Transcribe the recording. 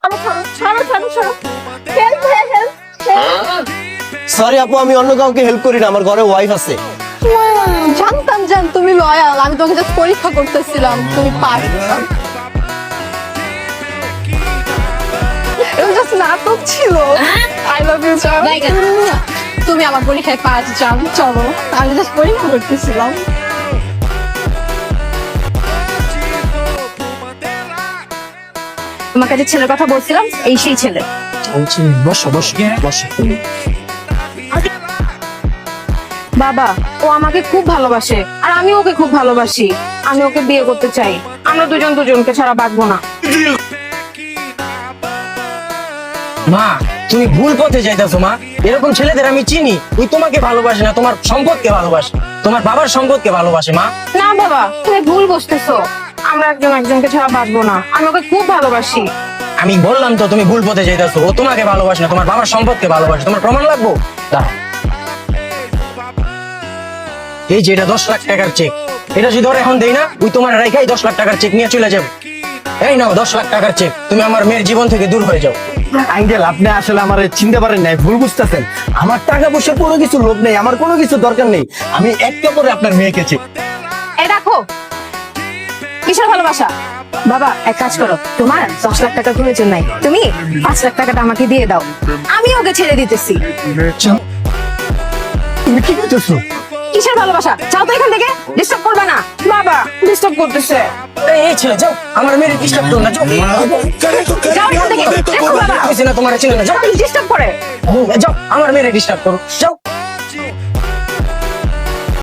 আমার ছাড়ো ছাড়ো ছাড়ো হেল্প হেল্প সরি আপু, আমি অন্য কাউকে হেল্প করি না, আমার ঘরে ওয়াইফ আছে। জানতাম জান তুমি লয়াল, আমি তোমাকে জাস্ট পরীক্ষা করতেছিলাম তুমি পারবে। এটা জাস্ট নাটক ছিল। আই লাভ ইউ জান। তুমি আমার পরীক্ষায় পাস জান, চলো আমি জাস্ট পরীক্ষা করতেছিলাম। তোমার কাছে ছেলের কথা বলছিলাম, এই সেই ছেলে। বসো বসো বসো। বাবা, ও আমাকে খুব ভালোবাসে আর আমি ওকে খুব ভালোবাসি। আমি ওকে বিয়ে করতে চাই। আমরা দুজন দুজনকে ছাড়া বাঁচবো না। মা, তুমি ভুল পথে যাইতেছো মা। এরকম ছেলেদের আমি চিনি, ওই তোমাকে ভালোবাসে না, তোমার সম্পদকে ভালোবাসে, তোমার বাবার সম্পদকে ভালোবাসে মা। না বাবা, তুমি ভুল বুঝতেছো। আমরা একজন একজনকে ছাড়া বাঁচবো না। আমি ওকে খুব ভালোবাসি। আমি বললাম তো তুমি ভুল পথে যাইতেছো। ও তোমাকে ভালোবাসে না, তোমার বাবার সম্পদকে ভালোবাসে। তোমার প্রমাণ লাগবো? দাঁড়াও। এই যে এটা 10 লাখ টাকার চেক, এটা যদি ওরা এখন দেই না, ওই তোমার রেখাই 10 লাখ টাকার চেক নিয়ে চলে যাবে। এই নাও 10 লাখ টাকার চেক, তুমি আমার মেয়ের জীবন থেকে দূর হয়ে যাও। আঙ্কেল, আপনি আসলে আমার চিনতে পারেন নাই, ভুল বুঝতেছেন। আমার টাকা পয়সা কোনো কিছু লোভ নেই, আমার কোনো কিছু দরকার নেই। আমি একটা পরে আপনার মেয়েকে চিনি। এই দেখো, কিসের ভালোবাসা? বাবা, এক কাজ করো, তোমার 10 লাখ টাকা প্রয়োজন নাই, তুমি 5 লাখ টাকাটা আমাকে দিয়ে দাও, আমি ওকে ছেড়ে দিতেছি। তুমি কি করতেছো? কিসের ভালোবাসা? যাও তো এখান থেকে, ডিস্টার্ব করবে না। বাবা ডিস্টার্ব করতেছে। এই ছেলে যাও, আমার মেয়ের ডিস্টার্ব করো না, যাও। যাও এখান থেকে, দেখো বাবা আমি চিনি না, তোমার চিনি না, যাও। ডিস্টার্ব করে। যাও, আমার মেয়ের ডিস্টার্ব করো, যাও।